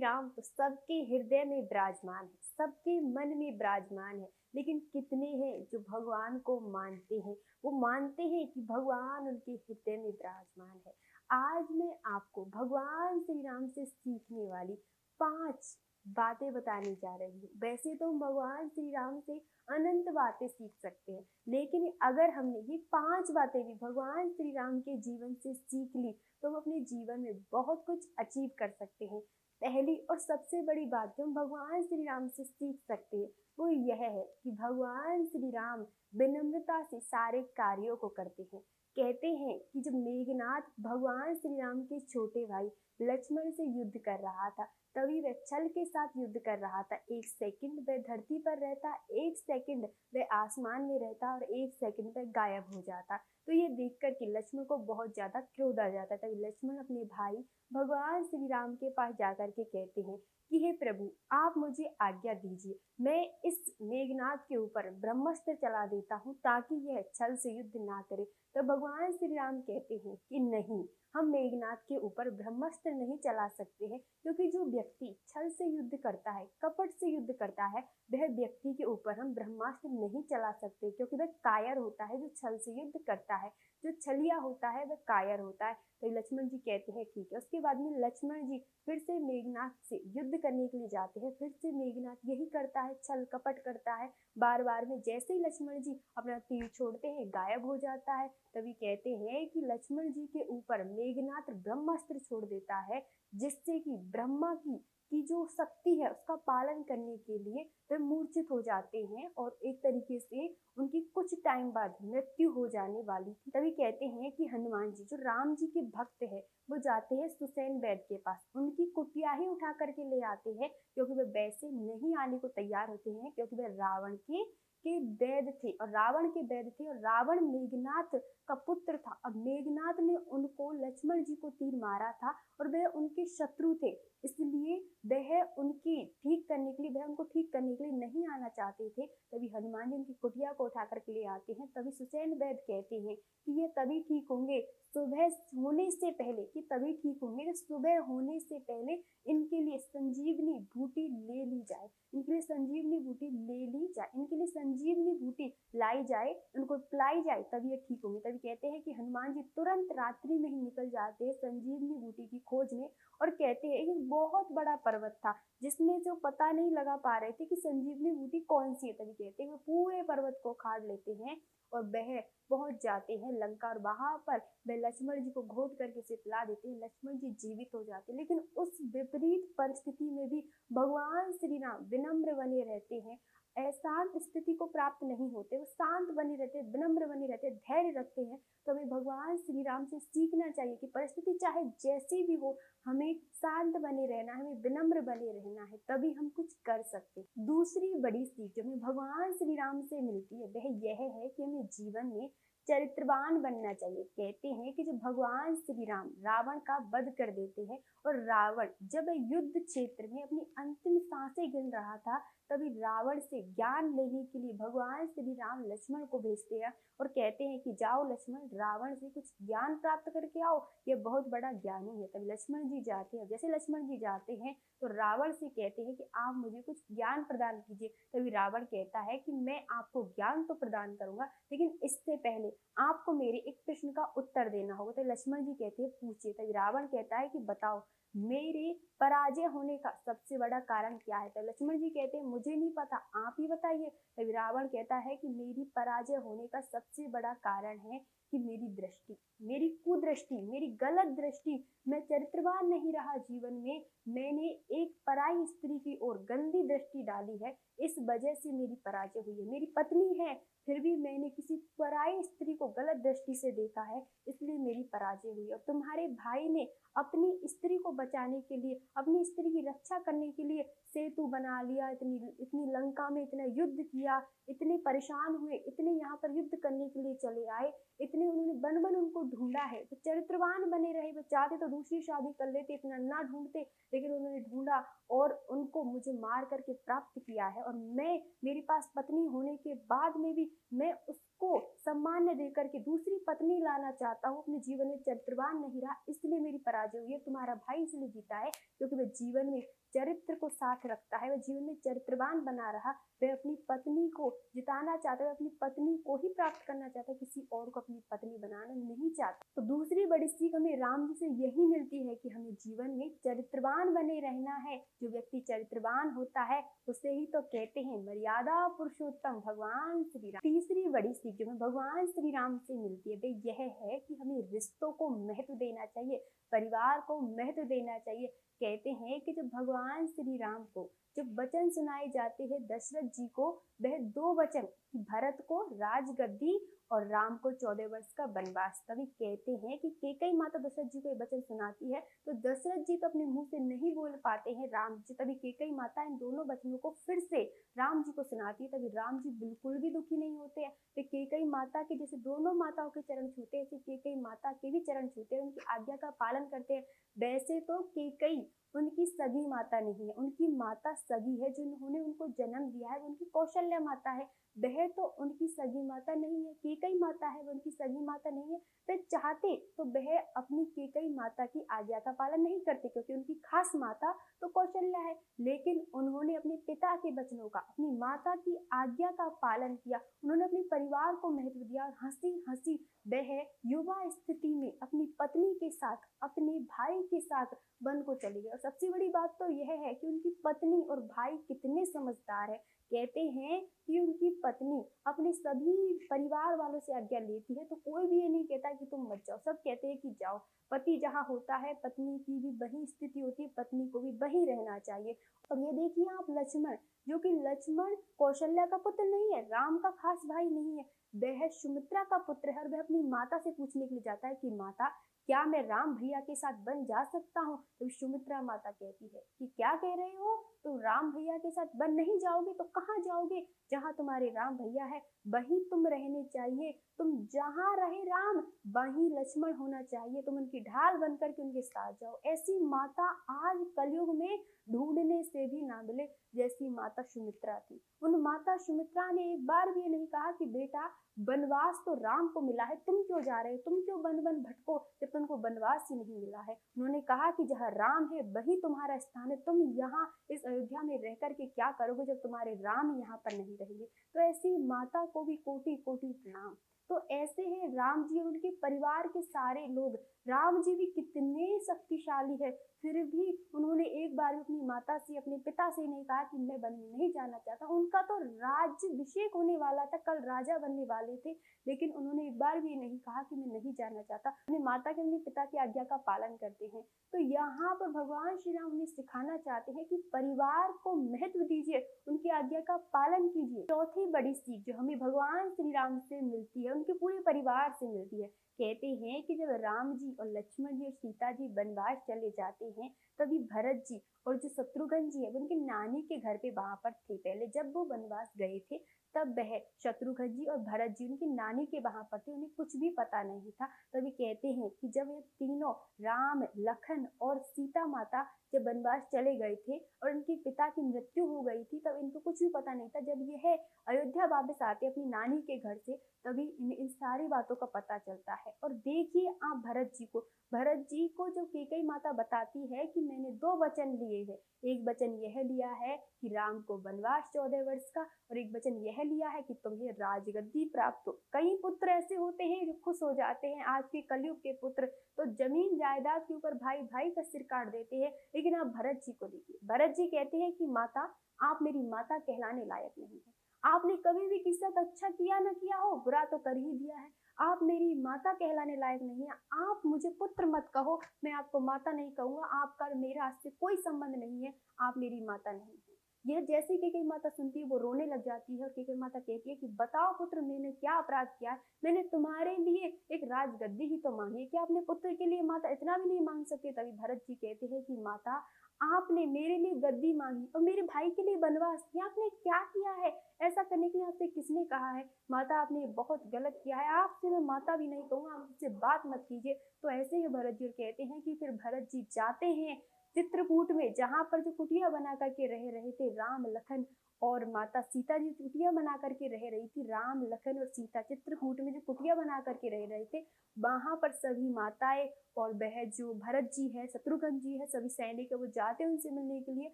राम तो सबके हृदय में विराजमान है, सबके मन में विराजमान है। लेकिन कितने हैं जो भगवान को मानते हैं, वो मानते हैं कि भगवान उनके हृदय में विराजमान है। आज मैं आपको भगवान श्री राम से सीखने वाली 5 बातें बताने जा रही हूँ। वैसे तो हम भगवान श्री राम से अनंत बातें सीख सकते हैं, लेकिन अगर हमने ये 5 बातें भी भगवान श्री राम के जीवन से सीख ली तो हम अपने जीवन में बहुत कुछ अचीव कर सकते हैं। पहली और सबसे बड़ी बात जो हम भगवान श्री राम से सीख सकते हैं वो यह है कि भगवान श्री राम विनम्रता से सारे कार्यों को करते हैं। कहते हैं कि जब मेघनाथ भगवान श्री राम के छोटे भाई लक्ष्मण से युद्ध कर रहा था, तभी वह छल के साथ युद्ध कर रहा था। 1 सेकंड वह धरती पर रहता, 1 सेकंड वह आसमान में रहता और 1 सेकंड वह गायब हो जाता। तो ये देखकर कि लक्ष्मण को बहुत ज्यादा क्रोध आ जाता है। तभी लक्ष्मण अपने भाई भगवान श्री राम के पास जाकर के कहते हैं कि हे प्रभु, आप मुझे आज्ञा दीजिए, मैं इस मेघनाथ के ऊपर ब्रह्मास्त्र चला देता हूँ ताकि यह छल से युद्ध ना करे। तो भगवान श्री राम कहते हैं कि नहीं, हम मेघनाथ के ऊपर ब्रह्मास्त्र नहीं चला सकते हैं, क्योंकि जो व्यक्ति छल से युद्ध करता है, कपट से युद्ध करता है, वह व्यक्ति के ऊपर हम ब्रह्मास्त्र नहीं चला सकते, क्योंकि वह कायर होता है जो छल से युद्ध करता है। जो छलिया होता है वह कायर होता है। तो लक्ष्मण जी कहते हैं ठीक है। उसके बाद में लक्ष्मण जी फिर से मेघनाथ से युद्ध करने के लिए जाते हैं। फिर से मेघनाथ यही करता है, छल कपट करता है बार बार में। जैसे ही लक्ष्मण जी अपना तीर छोड़ते हैं, गायब हो जाता है। तभी कहते हैं कि लक्ष्मण जी के ऊपर मेघनाथ ब्रह्मास्त्र छोड़ देता है, जिससे कि ब्रह्मा की जो शक्ति है उसका पालन करने के लिए वे मूर्छित हो जाते हैं और एक तरीके से उनकी कुछ टाइम बाद मृत्यु हो जाने वाली थी। तभी कहते हैं कि हनुमान जी जो राम जी के भक्त है, वो जाते हैं सुसैन वैद्य के पास, उनकी कुटिया ही उठा करके ले आते हैं, क्योंकि वे वैसे नहीं आने को तैयार होते हैं, क्योंकि वे रावण के वैद्य थे और रावण के वैद्य थे और रावण मेघनाथ का पुत्र था। अब मेघनाथ ने उनको लक्ष्मण जी को तीर मारा था और वह उनके शत्रु थे, इसलिए वह उनकी ठीक करने के लिए वह उनको ठीक करने के लिए नहीं आना चाहते थे। तभी हनुमान जी उनकी कुटिया को उठा करके ले आते हैं। तभी सुसैन वैद्य कहते हैं कि ये तभी ठीक होंगे सुबह होने से पहले, कि तभी ठीक होंगे कि सुबह होने से पहले इनके लिए संजीवनी बूटी ले ली जाए, इनके लिए संजीवनी बूटी ले ली जाए, इनके लिए संजीवनी बूटी लाई जाए, उनको पिलाई जाए, तभी ये ठीक होंगे। तभी कहते हैं कि हनुमान जी तुरंत रात्रि में ही निकल जाते हैं संजीवनी बूटी की खोज में और कहते हैं कि बहुत बड़ा पर्वत था जिसमें जो पता नहीं लगा पा रहे थे कि संजीवनी बूटी कौन सी है। तभी कहते हैं वो पूरे पर्वत को खाड़ लेते हैं और वह पहुंच जाते हैं लंका और वहां पर वह लक्ष्मण जी को घोट करके उसे पिला देते हैं। लक्ष्मण जी जीवित हो जाते हैं। लेकिन उस विपरीत परिस्थिति में भी भगवान श्री राम विनम्र बने रहते हैं, अशांत स्थिति को प्राप्त नहीं होते, वो शांत बने रहते, विनम्र बने रहते, धैर्य रखते हैं। तो हमें भगवान श्री राम से सीखना चाहिए कि परिस्थिति चाहे जैसी भी हो, हमें शांत बने रहना है, हमें विनम्र बने रहना है, तभी हम कुछ कर सकते हैं। दूसरी बड़ी सीख जो हमें भगवान श्री राम से मिलती है वह यह है कि हमें जीवन में चरित्रवान बनना चाहिए। कहते हैं कि जब भगवान श्री राम रावण का वध कर देते हैं और रावण जब युद्ध क्षेत्र में अपनी अंतिम सांसें गिन रहा था, तभी रावण से ज्ञान लेने के लिए भगवान श्री राम लक्ष्मण को भेजते हैं और कहते हैं कि जाओ लक्ष्मण, रावण से कुछ ज्ञान प्राप्त करके आओ, यह बहुत बड़ा ज्ञानी है। तभी लक्ष्मण जी जाते हैं। जैसे लक्ष्मण जी जाते हैं तो रावण से कहते हैं कि आप मुझे कुछ ज्ञान प्रदान कीजिए। तभी रावण कहता है कि मैं आपको ज्ञान तो प्रदान करूंगा, लेकिन इससे पहले आपको मेरे एक प्रश्न का उत्तर देना होगा। तो लक्ष्मण जी कहते हैं पूछिए। तभी रावण कहता है कि बताओ मेरे पराजय होने का सबसे बड़ा कारण क्या है। तो लक्ष्मण जी कहते हैं मुझे नहीं पता, आप ही बताइए। तभी रावण कहता है कि मेरी पराजय होने का सबसे बड़ा कारण है कि मेरी दृष्टि, मेरी कुदृष्टि, मेरी गलत दृष्टि, मैं चरित्रवान नहीं रहा जीवन में, मैंने एक पराई स्त्री की ओर गंदी दृष्टि डाली है, इस वजह से मेरी पराजय हुई है। मेरी पत्नी है फिर भी मैंने किसी पराई स्त्री को गलत दृष्टि से देखा है, इसलिए मेरी पराजय हुई। और तुम्हारे भाई ने अपनी स्त्री को बचाने के लिए, अपनी स्त्री की रक्षा करने के लिए सेतु बना लिया, इतनी इतनी लंका में इतना युद्ध किया, इतने परेशान हुए, इतने यहाँ पर युद्ध करने के लिए चले आए, इतने उन्होंने बन बन उनको ढूंढा है। तो चरित्रवान बने रहे, वो चाहते तो दूसरी शादी कर लेते, इतना ना ढूंढते, लेकिन उन्होंने ढूंढा और उनको मुझे मार करके प्राप्त किया है। और मैं, मेरे पास पत्नी होने के बाद में भी मैं उसको सम्मान न देकर के दूसरी पत्नी लाना चाहता हूँ, अपने जीवन में चरित्रवान नहीं रहा, इसलिए मेरी पराजय हुई है। तुम्हारा भाई इसलिए जीता है क्योंकि वह जीवन में चरित्र को साथ रखता है, वह जीवन में चरित्रवान बना रहा, वह अपनी पत्नी को जिताना चाहता है, वह अपनी पत्नी को ही प्राप्त करना चाहता है, किसी और को अपनी पत्नी बनाना नहीं चाहता। तो दूसरी बड़ी सीख हमें राम जी से यही मिलती है कि हमें जीवन में चरित्रवान बने रहना है। जो व्यक्ति चरित्रवान होता है उसे ही तो कहते हैं मर्यादा पुरुषोत्तम भगवान श्री राम। तीसरी बड़ी सीख जो हमें भगवान श्री राम से मिलती है वह यह है कि हमें रिश्तों को महत्व देना चाहिए, परिवार को महत्व देना चाहिए। कहते हैं कि जब भगवान श्री राम को जब वचन सुनाए जाते हैं दशरथ जी को, वह 2 वचन कि भरत को राजगद्दी और राम को 14 वर्ष का वनवास, तभी कहते हैं कि कैकेयी माता दशरथ जी को ये वचन सुनाती है तो दशरथ जी तो अपने मुंह से नहीं बोल पाते हैं राम जी, तभी कैकेयी माता इन दोनों वचनों को फिर से राम जी को सुनाती है। तभी राम जी बिल्कुल भी दुखी नहीं होते हैं। तो कैकेयी माता के जैसे दोनों माताओं के चरण छूते हैं, ऐसे कैकेयी माता के भी चरण छूते हैं, उनकी आज्ञा का पालन करते हैं। वैसे तो कैकेयी उनकी सगी माता नहीं है, उनकी माता सगी है, जिन्होंने उनको जन्म दिया है उनकी कौशल्या माता है, वह तो उनकी सगी माता नहीं है। कैकेयी माता है, वह उनकी सगी माता नहीं है। वह चाहते तो वह अपनी कैकेयी माता की आज्ञा का पालन नहीं करते क्योंकि उनकी खास माता तो कौशल्या है, लेकिन उन्होंने अपने पिता के वचनों का, अपनी माता की आज्ञा का पालन किया, उन्होंने अपने परिवार को महत्व दिया और हंसी हंसी वह युवा स्थिति में अपनी पत्नी के साथ, अपने भाई के साथ वन को चले गए। और सबसे बड़ी बात तो यह है कि उनकी पत्नी और भाई कितने समझदार है। कहते हैं कि उनकी पत्नी अपने सभी परिवार वालों से आज्ञा लेती है तो कोई भी ये नहीं कहता कि तुम मत जाओ, सब कहते हैं कि जाओ। पति जहाँ होता है पत्नी की भी वही स्थिति होती है, पत्नी को भी वही रहना चाहिए। और ये देखिए आप लक्ष्मण, जो कि लक्ष्मण कौशल्या का पुत्र नहीं है, राम का खास भाई नहीं है, वह सुमित्रा का पुत्र है। और वह अपनी माता से पूछने के लिए जाता है कि माता क्या मैं राम भैया के साथ वन जा सकता हूँ? तो सुमित्रा माता कहती है कि क्या कह रहे हो, तुम राम भैया के साथ वन नहीं जाओगे तो कहाँ जाओगे? जहाँ तुम्हारे राम भैया है वहीं तुम रहने चाहिए, तुम जहाँ रहे राम वहीं लक्ष्मण होना चाहिए, तुम उनकी ढाल बनकर के उनके साथ जाओ। ऐसी माता आज कलयुग में ढूंढने से भी ना मिले जैसी माता सुमित्रा थी। उन माता सुमित्रा ने एक बार भी नहीं कहा कि बेटा वनवास तो राम को मिला है, तुम क्यों जा रहे हो, तुम क्यों वन वन भटको जब तुमको वनवास ही नहीं मिला है। उन्होंने कहा कि जहाँ राम है वही तुम्हारा स्थान है, तुम यहाँ इस अयोध्या में रह करके क्या करोगे जब तुम्हारे राम यहाँ पर नहीं रहेंगे। तो ऐसी माता को भी कोटि कोटि प्रणाम। तो ऐसे हैं राम जी और उनके परिवार के सारे लोग। राम जी भी कितने शक्तिशाली है, फिर भी उन्होंने एक बार अपनी माता से, अपने पिता से नहीं कहा कि मैं वन में नहीं जाना चाहता। उनका तो राज्याभिषेक होने वाला था, कल राजा बनने वाले थे, लेकिन उन्होंने एक बार भी नहीं कहा कि मैं नहीं जाना चाहता। अपने माता के, अपने पिता की आज्ञा का पालन करते हैं। तो यहाँ पर भगवान श्री राम हमें सिखाना चाहते हैं कि परिवार को महत्व दीजिए, उनकी आज्ञा का पालन कीजिए। चौथी बड़ी सीख जो हमें भगवान श्री राम से मिलती है, उनके पूरे परिवार से मिलती है। कहते हैं कि जब राम जी और लक्ष्मण जी और सीता जी वनवास चले जाते हैं तभी भरत जी और जो शत्रुघ्न जी है वो उनकी नानी के घर पे वहां पर थे। पहले जब वो वनवास गए थे तब वह शत्रुघ्न जी और भरत जी उनकी नानी के वहां पर थे, उन्हें कुछ भी पता नहीं था। तभी कहते हैं कि जब ये तीनों राम, लखन और सीता माता जब वनवास चले गए थे और उनके पिता की मृत्यु हो गई थी तब इनको कुछ भी पता नहीं था। जब यह अयोध्या वापस आते अपनी नानी के घर से तभी इन्हें इन सारी बातों का पता चलता है। और देखिए आप भरत जी को जो कैकेयी माता बताती है कि मैंने 2 वचन लिए हैं, एक वचन यह लिया है कि राम को वनवास 14 वर्ष का, और एक वचन यह लिया है कि तुम्हें राजगद्दी प्राप्त हो। कई पुत्र ऐसे होते हैं जो खुश हो जाते हैं, आज के कलयुग के पुत्र तो जमीन जायदाद के ऊपर भाई भाई का सिर काट देते हैं। लेकिन आप भरत जी को देखिए, भरत जी कहते हैं कि माता आप मेरी माता कहलाने लायक नहीं है, आपने कभी भी किसी साथ अच्छा किया न किया हो, बुरा तो कर ही दिया है, आप मेरी माता कहलाने लायक नहीं है, आप मुझे पुत्र मत कहो, मैं आपको माता नहीं कहूंगा, आपका मेरा से कोई संबंध नहीं है, आप मेरी माता नहीं है। यह जैसे कैकेयी माता सुनती है वो रोने लग जाती है और कैकेयी माता कहती है कि बताओ पुत्र मैंने क्या अपराध किया है, मैंने तुम्हारे लिए एक राजगद्दी ही तो मांगी, क्या अपने पुत्र के लिए माता इतना भी नहीं मांग सकते? तभी भरत जी कहते हैं कि माता आपने मेरे लिए गद्दी मांगी और मेरे भाई के लिए वनवास, ये आपने क्या किया है? ऐसा करने के लिए आपसे किसने कहा है? माता आपने बहुत गलत किया है, आपसे मैं माता भी नहीं कहूंगा, आप मुझसे बात मत कीजिए। तो ऐसे ही भरत जी कहते हैं कि फिर भरत जी जाते हैं चित्रकूट में, जहां पर जो कुटिया बना करके रह रहे थे राम, लखन और माता सीता जी कुटिया बना करके रह रही थी। राम लखन और सीता चित्रकूट में जो कुटिया बना करके रह रहे थे, वहां पर सभी माताएं और वह जो भरत जी है, शत्रुघ्न जी है, सभी सैनिक है, वो जाते हैं उनसे मिलने के लिए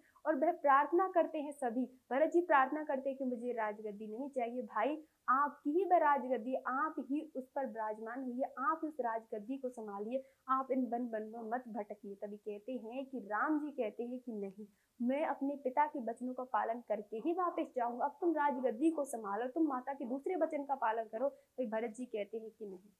और वह प्रार्थना करते हैं। सभी भरत जी प्रार्थना करते हैं कि मुझे राजगद्दी नहीं चाहिए भाई, आपकी ही वह राजगद्दी, आप ही उस पर विराजमान हुई है, आप उस राजगद्दी को संभालिए, आप इन वन वन में मत भटकिए। तभी कहते हैं कि राम जी कहते हैं कि नहीं, मैं अपने पिता के वचनों का पालन करके ही वापस जाऊंगा, अब तुम राजगद्दी को संभालो, तुम माता के दूसरे वचन का पालन करो। तो भरत जी कहते हैं कि नहीं,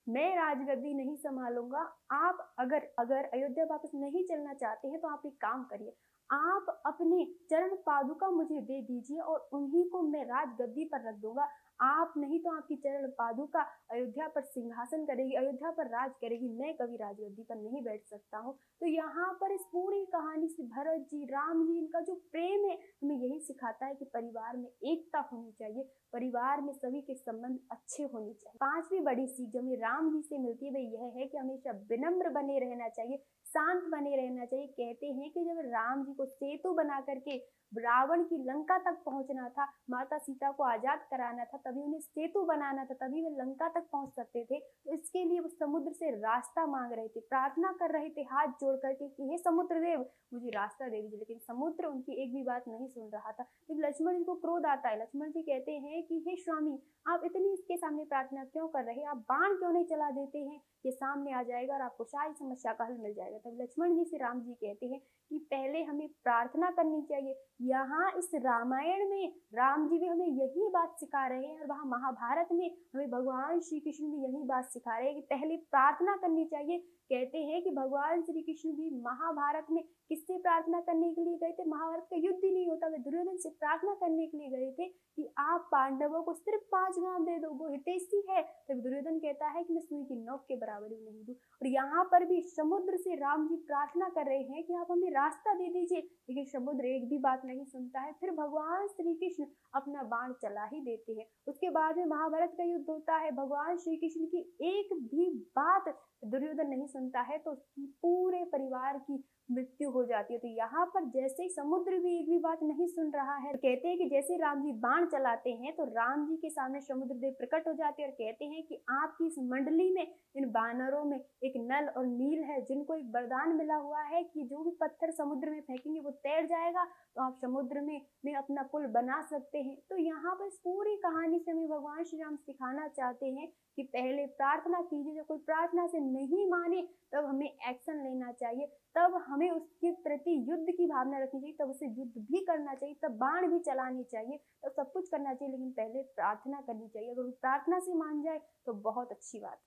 मैं राजगद्दी नहीं संभालूंगा। आप अगर अगर अयोध्या वापस नहीं चलना चाहते हैं तो आप एक काम करिए, आप अपने चरण पादुका मुझे दे दीजिए और उन्हीं को मैं राजगद्दी पर रख दूंगा। आप नहीं तो आपकी चरण पादुका अयोध्या पर सिंहासन करेगी, अयोध्या पर राज करेगी, मैं कभी राजगद्दी पर नहीं बैठ सकता हूँ। तो यहाँ पर इस पूरी कहानी से भरत जी, राम जी, इनका जो प्रेम है हमें यही सिखाता है कि परिवार में एकता होनी चाहिए, परिवार में सभी के संबंध अच्छे होने चाहिए। पांचवी बड़ी सीख जो हमें राम जी से मिलती है वह यह है कि हमेशा विनम्र बने रहना चाहिए, शांत बने रहना चाहिए। कहते हैं कि जब राम जी को सेतु बना करके रावण की लंका तक पहुंचना था, माता सीता को आजाद कराना था, तभी उन्हें सेतु बनाना था, तभी वे लंका तक पहुंच सकते थे। तो इसके लिए वो समुद्र से रास्ता मांग रहे थे, प्रार्थना कर रहे थे हाथ जोड़ करके कि हे समुद्र देव मुझे रास्ता दे दीजिए। लेकिन समुद्र उनकी एक भी बात नहीं सुन रहा था। फिर लक्ष्मण जी को क्रोध आता है, लक्ष्मण जी कहते हैं कि हे स्वामी, आप इतनी इसके सामने प्रार्थना क्यों कर रहे हैं, आप बाण क्यों नहीं चला देते हैं, ये सामने आ जाएगा और आपको सारी समस्या का हल मिल जाएगा। तब लक्ष्मण जी से राम जी कहते हैं कि पहले हमें प्रार्थना करनी चाहिए। यहाँ इस रामायण में राम जी भी हमें यही बात सिखा रहे हैं और वहाँ महाभारत में हमें भगवान श्री कृष्ण भी यही बात सिखा रहे हैं कि पहले प्रार्थना करनी चाहिए। कहते हैं कि भगवान श्री कृष्ण भी महाभारत में किससे प्रार्थना करने के लिए गए थे, महाभारत का युद्ध ही नहीं होता, वे दुर्योधन से प्रार्थना करने के लिए गए थे कि आप पांडवों को सिर्फ 5 गांव दे दो, वो हितैषी है। तब दुर्योधन कहता है कि मैं सुई की नोक के बराबर भी नहीं दूं। और यहाँ पर भी समुद्र से राम जी प्रार्थना कर रहे हैं कि आप हमें रास्ता दे दीजिए, लेकिन समुद्र एक भी बात नहीं सुनता है। फिर भगवान श्री कृष्ण अपना बाण चला ही देते हैं। उसके बाद में महाभारत का युद्ध होता है, भगवान श्री कृष्ण की एक भी बात दुर्योधन नहीं सुनता है तो उसकी पूरे परिवार की मृत्यु हो जाती है। तो यहाँ पर जैसे समुद्र भी एक भी बात नहीं सुन रहा है, तो कहते हैं कि जैसे राम जी बाण चलाते हैं तो राम जी के सामने समुद्र देव प्रकट हो जाते हैं और कहते हैं कि आपकी इस मंडली में, इन बानरों में एक नल और नील है, जिनको एक वरदान मिला हुआ है कि जो भी पत्थर समुद्र में फेंकेंगे वो तैर जाएगा, तो आप समुद्र में अपना पुल बना सकते हैं। तो यहाँ पर पूरी कहानी से हमें भगवान श्री राम सिखाना चाहते हैं कि पहले प्रार्थना कीजिए, जब कोई प्रार्थना से नहीं माने तब हमें एक्शन लेना चाहिए, तब हमें उसके प्रति युद्ध की भावना रखनी चाहिए, तब उसे युद्ध भी करना चाहिए, तब बाण भी चलानी चाहिए, तब सब कुछ करना चाहिए, लेकिन पहले प्रार्थना करनी चाहिए। अगर वो प्रार्थना से मान जाए तो बहुत अच्छी बात है।